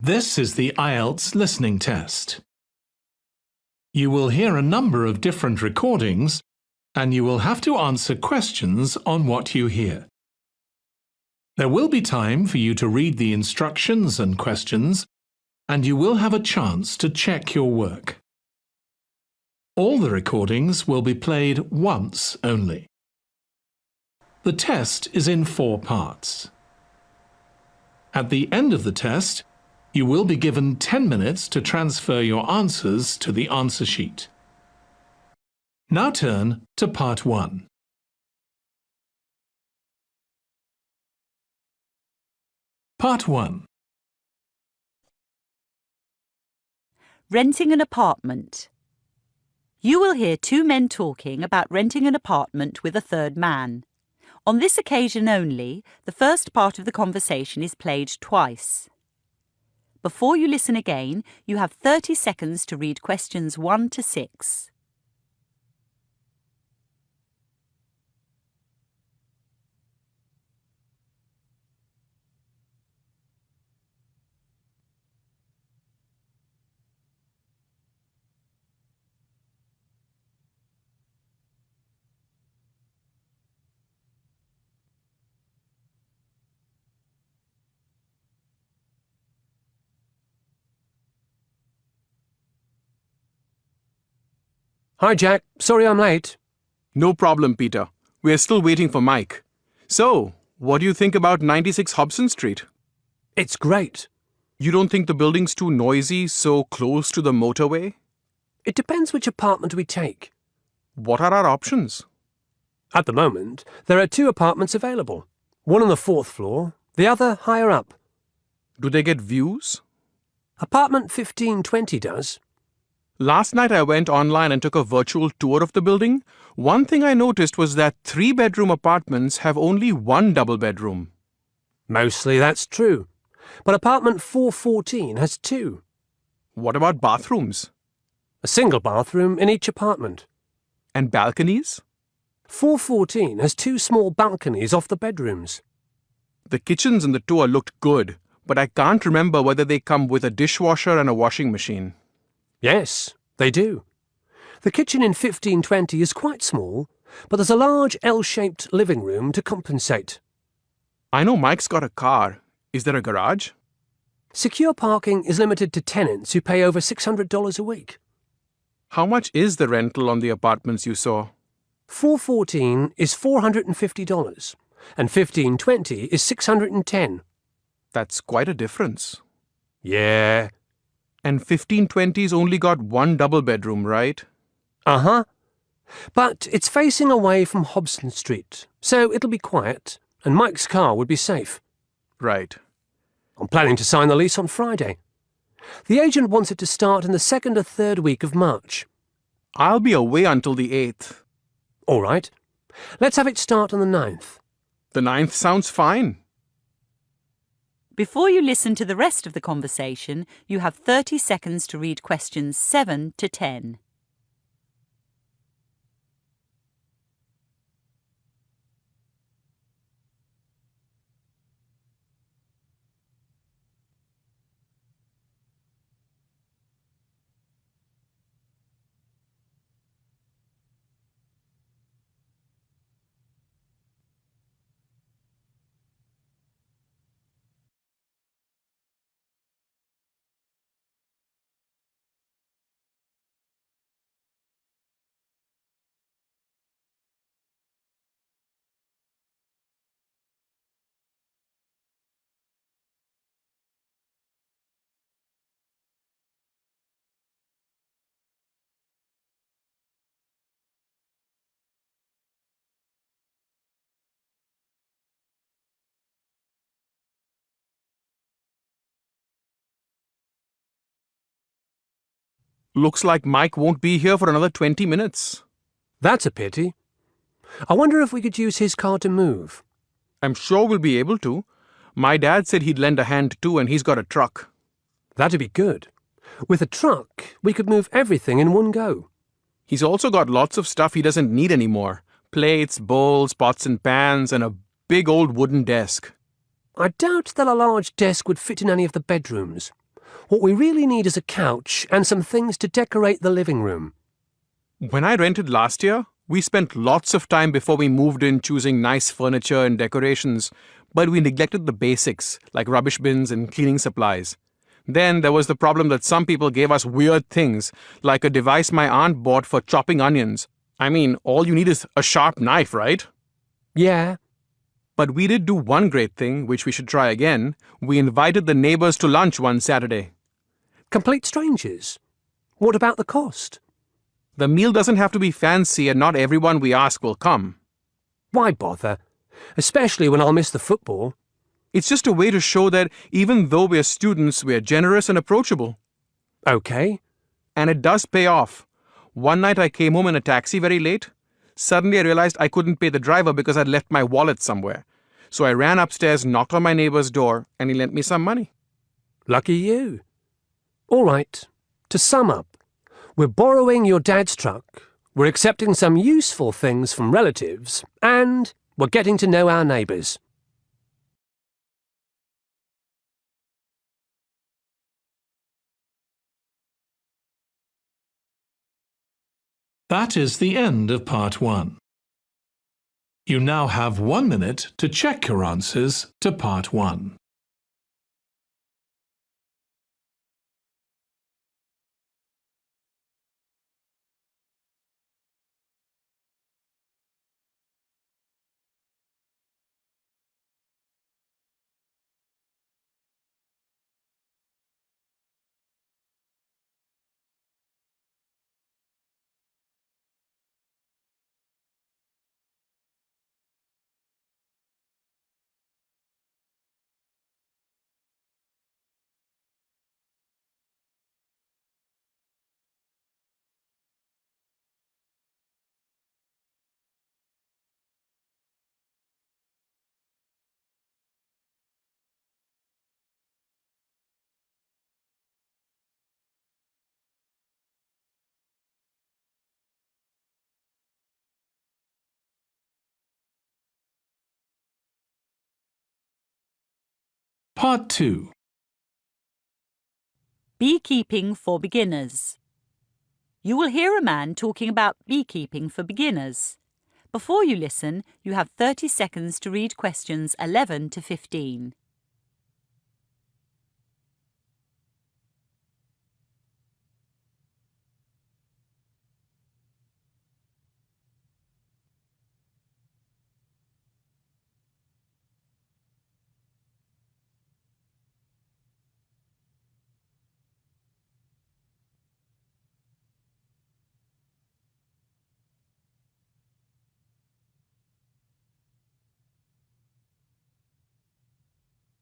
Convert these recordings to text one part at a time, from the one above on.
This is the IELTS listening test. You will hear a number of different recordings and you will have to answer questions on what you hear. There will be time for you to read the instructions and questions, and you will have a chance to check your work. All the recordings will be played once only. The test is in 4 parts. At the end of the test, you will be given 10 minutes to transfer your answers to the answer sheet. Now turn to Part 1. Part 1. Renting an apartment. You will hear 2 men talking about renting an apartment with a third man. On this occasion only, the first part of the conversation is played twice. Before you listen again, you have 30 seconds to read questions 1 to 6. Hi, Jack. Sorry I'm late. No problem, Peter. We're still waiting for Mike. So, what do you think about 96 Hobson Street? It's great. You don't think the building's too noisy, so close to the motorway? It depends which apartment we take. What are our options? At the moment, there are 2 apartments available. One on the 4th floor, the other higher up. Do they get views? Apartment 1520 does. Last night I went online and took a virtual tour of the building. One thing I noticed was that 3-bedroom apartments have only 1 double bedroom. Mostly that's true. But apartment 414 has 2. What about bathrooms? A single bathroom in each apartment. And balconies? 414 has 2 small balconies off the bedrooms. The kitchens in the tour looked good, but I can't remember whether they come with a dishwasher and a washing machine. Yes, they do. The kitchen in 1520 is quite small, but there's a large L-shaped living room to compensate. I know Mike's got a car. Is there a garage? Secure parking is limited to tenants who pay over $600 a week. How much is the rental on the apartments you saw? 414 is $450 and 1520 is $610. That's quite a difference. Yeah. And 1520's only got 1 double bedroom, right? Uh-huh. But it's facing away from Hobson Street, so it'll be quiet, and Mike's car would be safe. Right. I'm planning to sign the lease on Friday. The agent wants it to start in the 2nd or 3rd week of March. I'll be away until the 8th. All right. Let's have it start on the 9th. The 9th sounds fine. Before you listen to the rest of the conversation, you have 30 seconds to read questions 7 to 10. Looks like Mike won't be here for another 20 minutes. That's a pity. I wonder if we could use his car to move. I'm sure we'll be able to. My dad said he'd lend a hand too, and he's got a truck. That'd be good. With a truck, we could move everything in one go. He's also got lots of stuff he doesn't need anymore. Plates, bowls, pots and pans, and a big old wooden desk. I doubt that a large desk would fit in any of the bedrooms. What we really need is a couch and some things to decorate the living room. When I rented last year, we spent lots of time before we moved in choosing nice furniture and decorations, but we neglected the basics like rubbish bins and cleaning supplies. Then there was the problem that some people gave us weird things, like a device my aunt bought for chopping onions. I mean, all you need is a sharp knife, right? Yeah. But we did do one great thing, which we should try again. We invited the neighbors to lunch one Saturday. Complete strangers. What about the cost? The meal doesn't have to be fancy and not everyone we ask will come. Why bother? Especially when I'll miss the football. It's just a way to show that even though we're students, we're generous and approachable. Okay. And it does pay off. One night I came home in a taxi very late. Suddenly I realized I couldn't pay the driver because I'd left my wallet somewhere. So I ran upstairs, knocked on my neighbor's door, and he lent me some money. Lucky you. All right. To sum up, we're borrowing your dad's truck, we're accepting some useful things from relatives, and we're getting to know our neighbours. That is the end of part 1. You now have 1 minute to check your answers to part 1. Part 2. Beekeeping for beginners. You will hear a man talking about beekeeping for beginners. Before you listen, you have 30 seconds to read questions 11 to 15.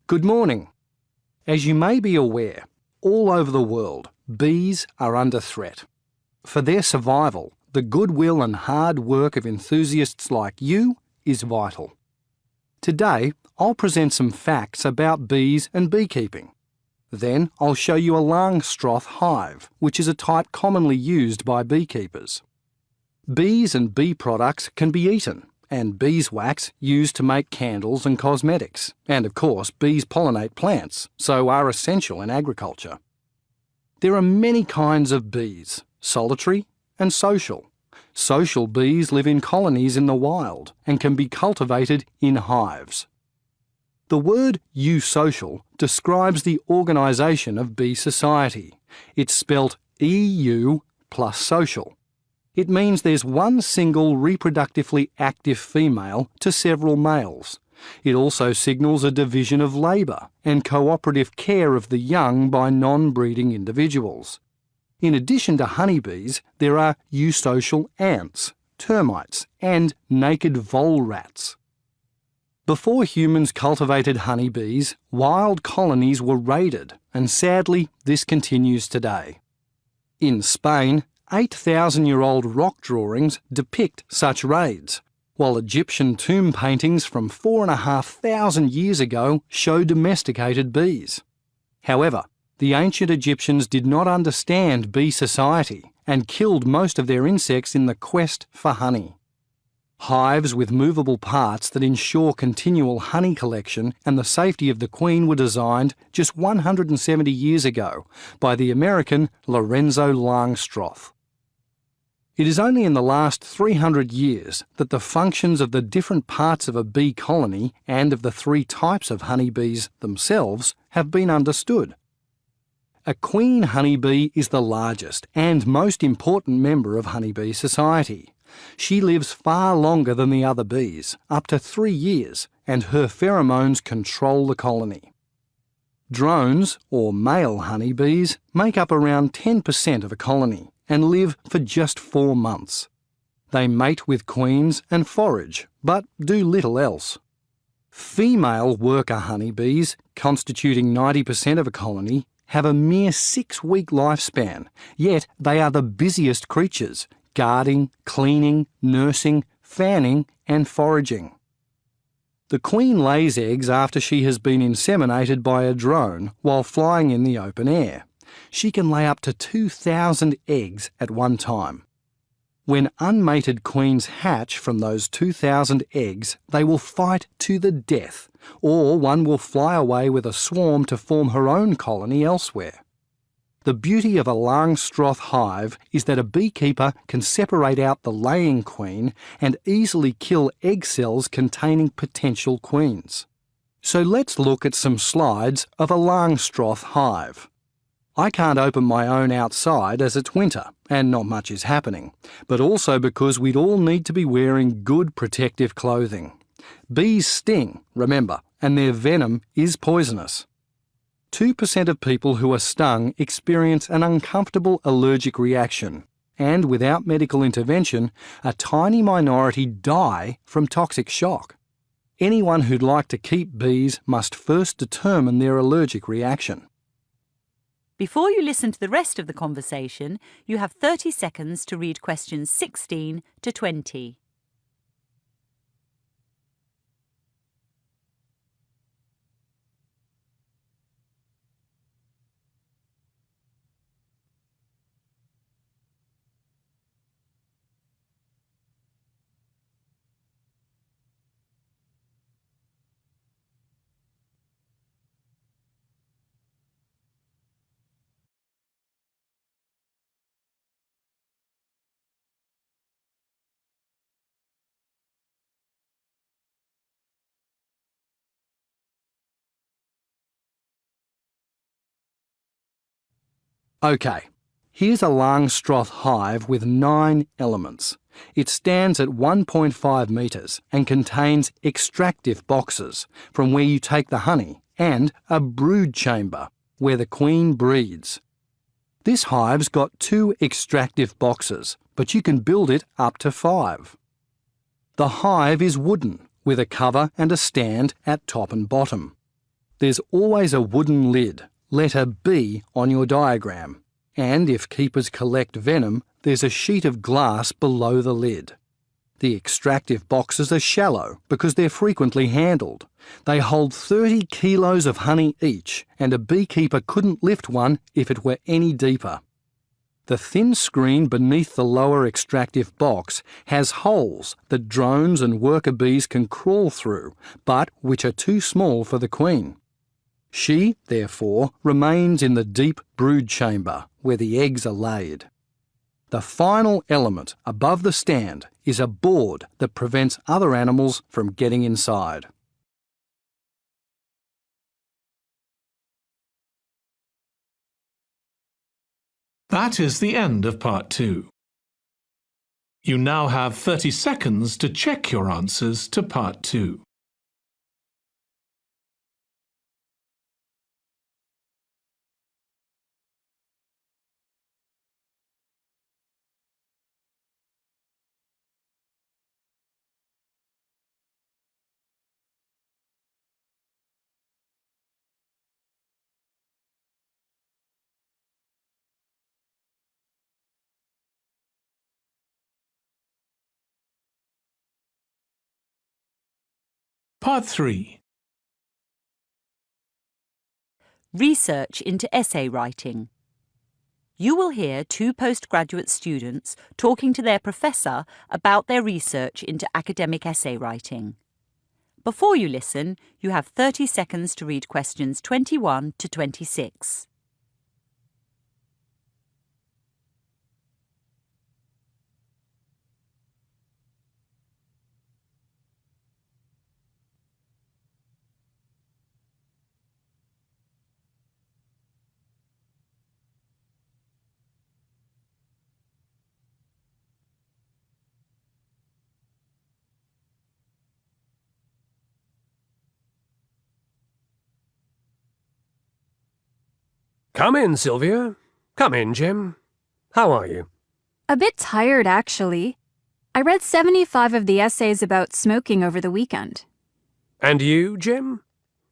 Good morning. As you may be aware, all over the world, bees are under threat. For their survival, the goodwill and hard work of enthusiasts like you is vital. Today, I'll present some facts about bees and beekeeping. Then I'll show you a Langstroth hive, which is a type commonly used by beekeepers. Bees and bee products can be eaten, and beeswax used to make candles and cosmetics. And of course, bees pollinate plants, so are essential in agriculture. There are many kinds of bees, solitary and social. Social bees live in colonies in the wild and can be cultivated in hives. The word eusocial describes the organisation of bee society. It's spelt EU plus social. It means there's one single reproductively active female to several males. It also signals a division of labour and cooperative care of the young by non-breeding individuals. In addition to honeybees, there are eusocial ants, termites, and naked vole rats. Before humans cultivated honeybees, wild colonies were raided, and sadly, this continues today. In Spain, 8,000-year-old rock drawings depict such raids, while Egyptian tomb paintings from 4,500 years ago show domesticated bees. However, the ancient Egyptians did not understand bee society and killed most of their insects in the quest for honey. Hives with movable parts that ensure continual honey collection and the safety of the queen were designed just 170 years ago by the American Lorenzo Langstroth. It is only in the last 300 years that the functions of the different parts of a bee colony and of the 3 types of honeybees themselves have been understood. A queen honeybee is the largest and most important member of honeybee society. She lives far longer than the other bees, up to 3 years, and her pheromones control the colony. Drones, or male honeybees, make up around 10% of a colony and live for just 4 months. They mate with queens and forage, but do little else. Female worker honeybees, constituting 90% of a colony, have a mere 6-week lifespan, yet they are the busiest creatures, guarding, cleaning, nursing, fanning and foraging. The queen lays eggs after she has been inseminated by a drone while flying in the open air. She can lay up to 2,000 eggs at one time. When unmated queens hatch from those 2,000 eggs, they will fight to the death, or one will fly away with a swarm to form her own colony elsewhere. The beauty of a Langstroth hive is that a beekeeper can separate out the laying queen and easily kill egg cells containing potential queens. So let's look at some slides of a Langstroth hive. I can't open my own outside as it's winter and not much is happening, but also because we'd all need to be wearing good protective clothing. Bees sting, remember, and their venom is poisonous. 2% of people who are stung experience an uncomfortable allergic reaction, and without medical intervention, a tiny minority die from toxic shock. Anyone who'd like to keep bees must first determine their allergic reaction. Before you listen to the rest of the conversation, you have 30 seconds to read questions 16 to 20. OK, here's a Langstroth hive with 9 elements. It stands at 1.5 metres and contains extractive boxes, from where you take the honey, and a brood chamber, where the queen breeds. This hive's got 2 extractive boxes, but you can build it up to 5. The hive is wooden, with a cover and a stand at top and bottom. There's always a wooden lid, letter B on your diagram, and if keepers collect venom, there's a sheet of glass below the lid. The extractive boxes are shallow because they're frequently handled. They hold 30 kilos of honey each, and a beekeeper couldn't lift one if it were any deeper. The thin screen beneath the lower extractive box has holes that drones and worker bees can crawl through, but which are too small for the queen. She, therefore, remains in the deep brood chamber where the eggs are laid. The final element above the stand is a board that prevents other animals from getting inside. That is the end of part 2. You now have 30 seconds to check your answers to part 2. Part 3. Research into essay writing. You will hear two postgraduate students talking to their professor about their research into academic essay writing. Before you listen, you have 30 seconds to read questions 21 to 26. Come in, Sylvia. Come in, Jim. How are you? A bit tired, actually. I read 75 of the essays about smoking over the weekend. And you, Jim?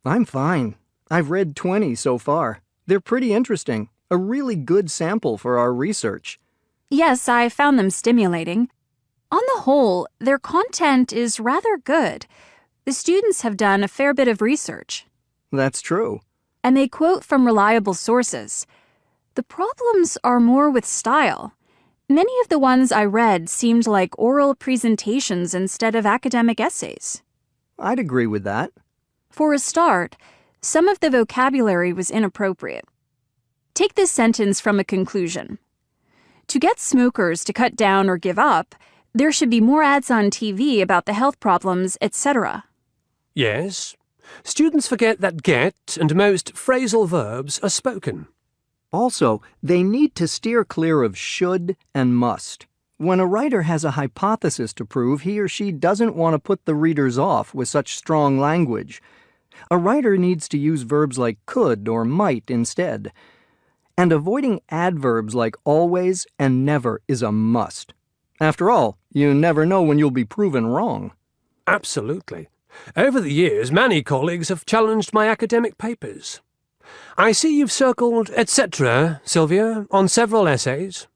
I'm fine. I've read 20 so far. They're pretty interesting. A really good sample for our research. Yes, I found them stimulating. On the whole, their content is rather good. The students have done a fair bit of research. That's true. And they quote from reliable sources. The problems are more with style. Many of the ones I read seemed like oral presentations instead of academic essays. I'd agree with that. For a start, some of the vocabulary was inappropriate. Take this sentence from a conclusion. To get smokers to cut down or give up, there should be more ads on TV about the health problems, etc. Yes. Students forget that get and most phrasal verbs are spoken. Also, they need to steer clear of should and must. When a writer has a hypothesis to prove, he or she doesn't want to put the readers off with such strong language. A writer needs to use verbs like could or might instead. And avoiding adverbs like always and never is a must. After all, you never know when you'll be proven wrong. Absolutely. Over the years, many colleagues have challenged my academic papers. I see you've circled etc., Sylvia, on several essays.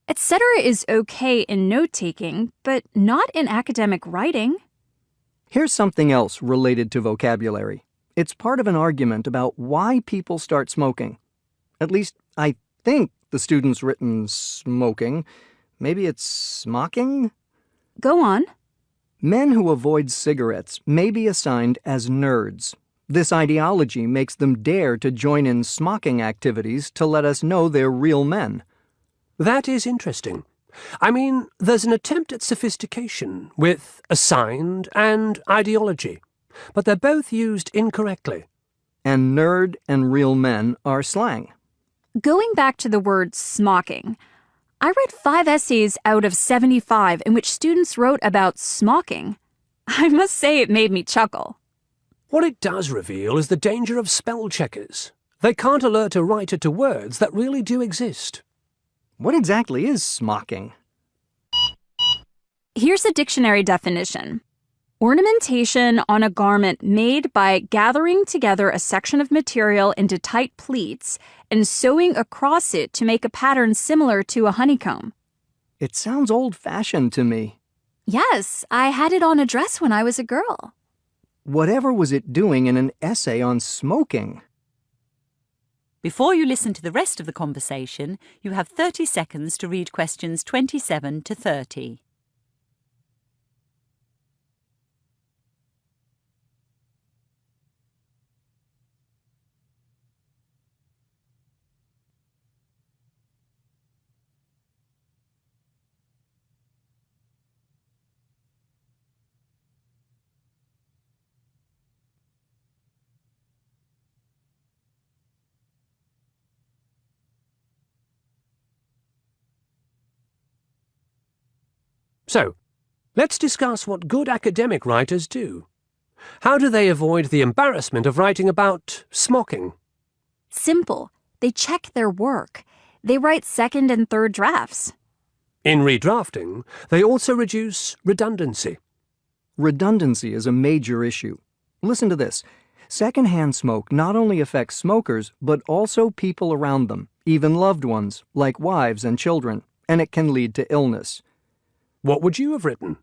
Etc. is okay in note-taking, but not in academic writing. Here's something else related to vocabulary. It's part of an argument about why people start smoking. At least, I think the student's written smoking. Maybe it's smocking? Go on. Men who avoid cigarettes may be assigned as nerds. This ideology makes them dare to join in smocking activities to let us know they're real men. That is interesting. I mean, there's an attempt at sophistication with assigned and ideology, but they're both used incorrectly. And nerd and real men are slang. Going back to the word smocking, I read 5 essays out of 75 in which students wrote about smocking. I must say it made me chuckle. What it does reveal is the danger of spell checkers. They can't alert a writer to words that really do exist. What exactly is smocking? Here's a dictionary definition. Ornamentation on a garment made by gathering together a section of material into tight pleats and sewing across it to make a pattern similar to a honeycomb. It sounds old-fashioned to me. Yes, I had it on a dress when I was a girl. Whatever was it doing in an essay on smoking? Before you listen to the rest of the conversation, you have 30 seconds to read questions 27 to 30. So, let's discuss what good academic writers do. How do they avoid the embarrassment of writing about smocking? Simple. They check their work. They write second and third drafts. In redrafting, they also reduce redundancy. Redundancy is a major issue. Listen to this. Secondhand smoke not only affects smokers, but also people around them, even loved ones, like wives and children, and it can lead to illness. What would you have written?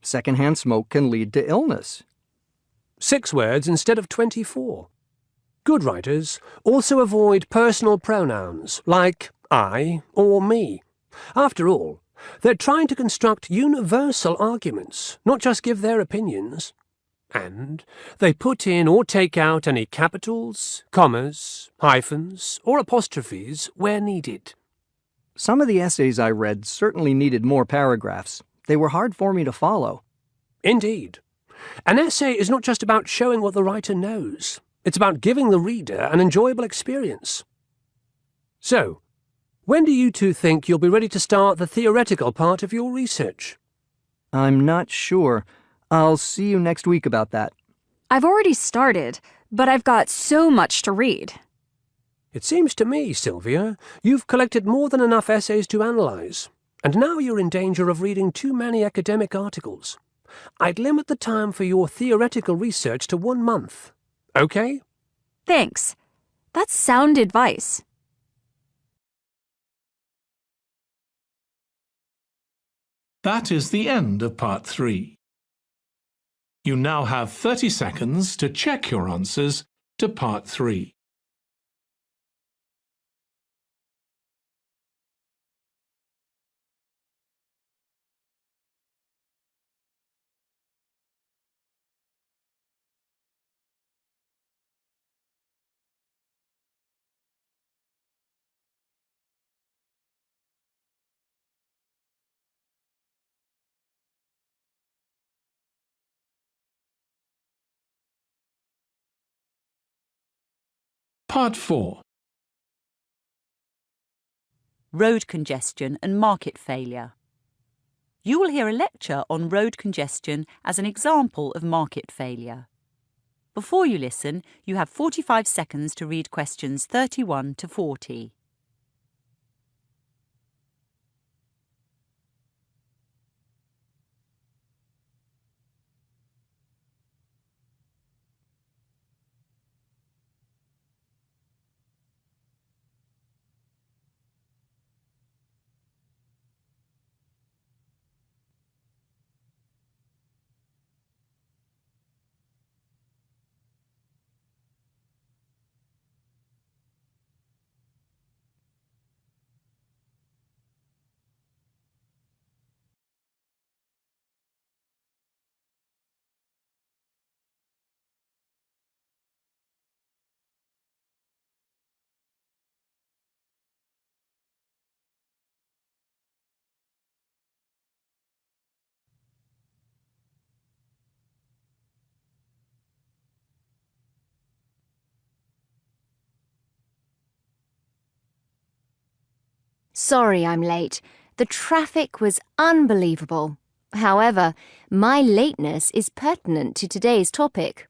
Secondhand smoke can lead to illness. 6 words instead of 24. Good writers also avoid personal pronouns like I or me. After all, they're trying to construct universal arguments, not just give their opinions. And they put in or take out any capitals, commas, hyphens, or apostrophes where needed. Some of the essays I read certainly needed more paragraphs. They were hard for me to follow. Indeed. An essay is not just about showing what the writer knows. It's about giving the reader an enjoyable experience. So, when do you two think you'll be ready to start the theoretical part of your research? I'm not sure. I'll see you next week about that. I've already started, but I've got so much to read. It seems to me, Sylvia, you've collected more than enough essays to analyse, and now you're in danger of reading too many academic articles. I'd limit the time for your theoretical research to 1 month. OK? Thanks. That's sound advice. That is the end of Part 3. You now have 30 seconds to check your answers to Part 3. Part 4. Road congestion and market failure. You will hear a lecture on road congestion as an example of market failure. Before you listen, you have 45 seconds to read questions 31 to 40. Sorry I'm late. The traffic was unbelievable. However, my lateness is pertinent to today's topic.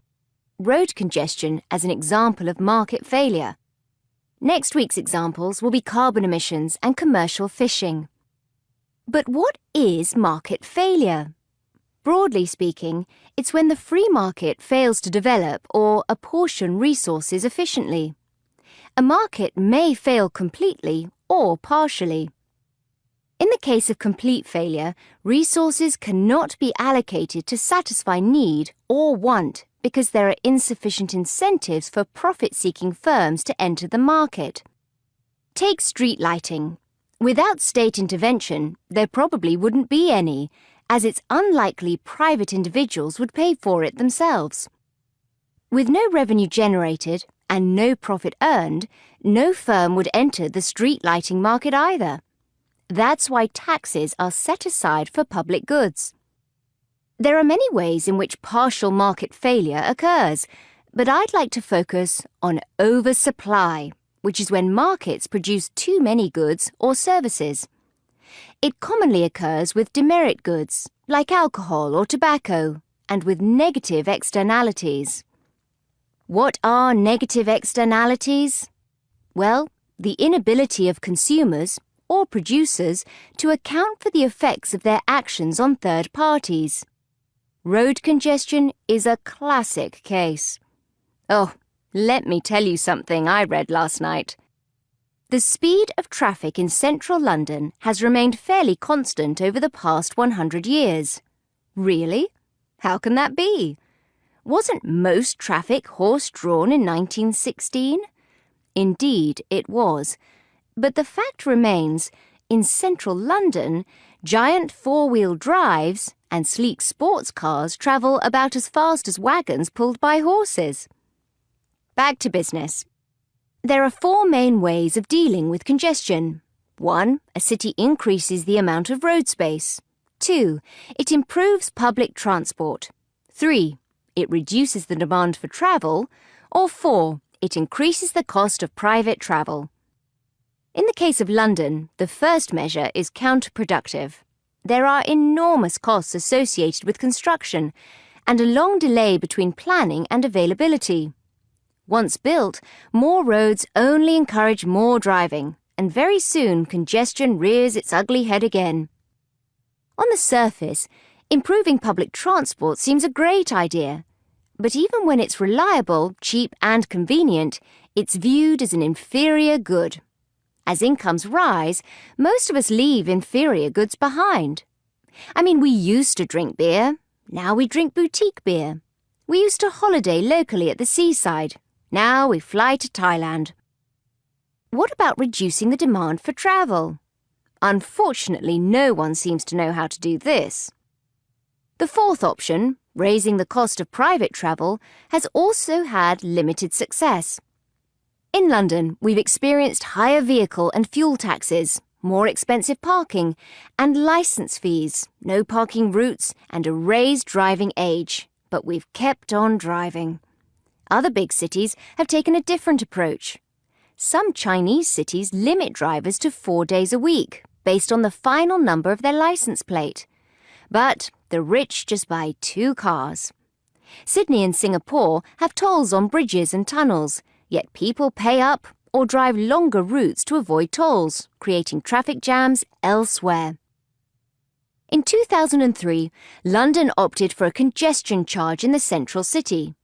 Road congestion as an example of market failure. Next week's examples will be carbon emissions and commercial fishing. But what is market failure? Broadly speaking, it's when the free market fails to develop or apportion resources efficiently. A market may fail completely or partially. In the case of complete failure, resources cannot be allocated to satisfy need or want because there are insufficient incentives for profit-seeking firms to enter the market. Take street lighting. Without state intervention, there probably wouldn't be any, as it's unlikely private individuals would pay for it themselves. With no revenue generated and no profit earned, no firm would enter the street lighting market either. That's why taxes are set aside for public goods. There are many ways in which partial market failure occurs, but I'd like to focus on oversupply, which is when markets produce too many goods or services. It commonly occurs with demerit goods, like alcohol or tobacco, and with negative externalities. What are negative externalities? Well, the inability of consumers or producers to account for the effects of their actions on third parties. Road congestion is a classic case. Oh, let me tell you something I read last night. The speed of traffic in central London has remained fairly constant over the past 100 years. Really? How can that be? Wasn't most traffic horse-drawn in 1916? Indeed, it was. But the fact remains, in central London, giant four-wheel drives and sleek sports cars travel about as fast as wagons pulled by horses. Back to business. There are four main ways of dealing with congestion. 1. A city increases the amount of road space. 2. It improves public transport. 3. It reduces the demand for travel. Or 4. It increases the cost of private travel. In the case of London, the first measure is counterproductive. There are enormous costs associated with construction and a long delay between planning and availability. Once built, more roads only encourage more driving, and very soon congestion rears its ugly head again. On the surface, improving public transport seems a great idea, but even when it's reliable, cheap and convenient, it's viewed as an inferior good. As incomes rise, most of us leave inferior goods behind. I mean, we used to drink beer. Now we drink boutique beer. We used to holiday locally at the seaside. Now we fly to Thailand. What about reducing the demand for travel? Unfortunately, no one seems to know how to do this. The fourth option, raising the cost of private travel, has also had limited success. In London, we've experienced higher vehicle and fuel taxes, more expensive parking, and licence fees, no parking routes, and a raised driving age. But we've kept on driving. Other big cities have taken a different approach. Some Chinese cities limit drivers to 4 days a week, based on the final number of their licence plate. But the rich just buy 2 cars. Sydney and Singapore have tolls on bridges and tunnels, yet people pay up or drive longer routes to avoid tolls, creating traffic jams elsewhere. In 2003, London opted for a congestion charge in the central city.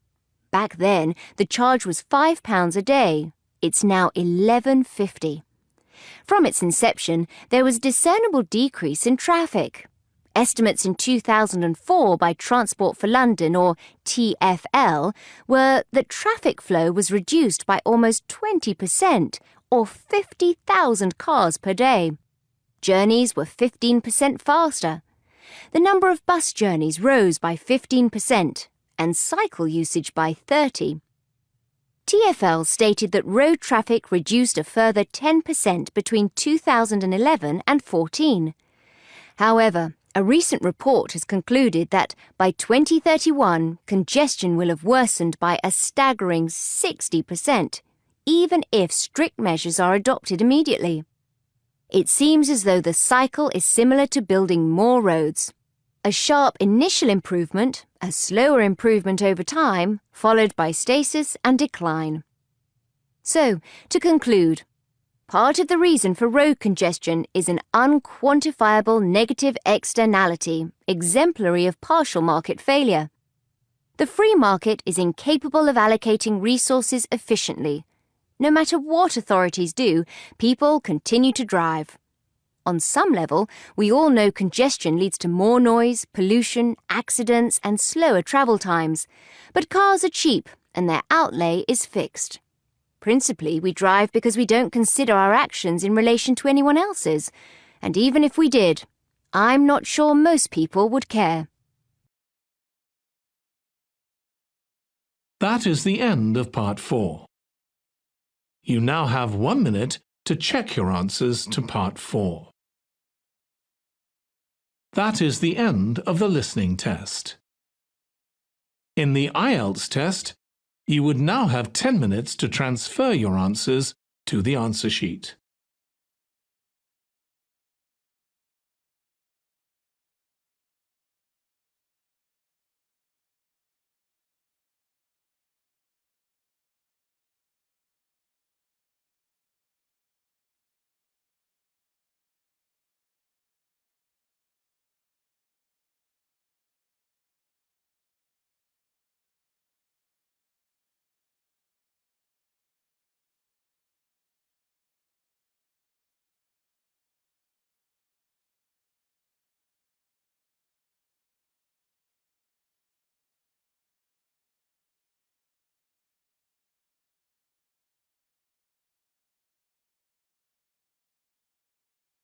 Back then, the charge was £5 a day. It's now £11.50. From its inception, there was a discernible decrease in traffic. Estimates in 2004 by Transport for London, or TfL, were that traffic flow was reduced by almost 20%, or 50,000 cars per day. Journeys were 15% faster. The number of bus journeys rose by 15%, and cycle usage by 30%. TfL stated that road traffic reduced a further 10% between 2011 and 14. However, a recent report has concluded that by 2031, congestion will have worsened by a staggering 60%, even if strict measures are adopted immediately. It seems as though the cycle is similar to building more roads. A sharp initial improvement, a slower improvement over time, followed by stasis and decline. So, to conclude, part of the reason for road congestion is an unquantifiable negative externality, exemplary of partial market failure. The free market is incapable of allocating resources efficiently. No matter what authorities do, people continue to drive. On some level, we all know congestion leads to more noise, pollution, accidents, and slower travel times. But cars are cheap, and their outlay is fixed. Principally, we drive because we don't consider our actions in relation to anyone else's. And even if we did, I'm not sure most people would care. That is the end of Part 4. You now have 1 minute to check your answers to Part 4. That is the end of the listening test. In the IELTS test, you would now have 10 minutes to transfer your answers to the answer sheet.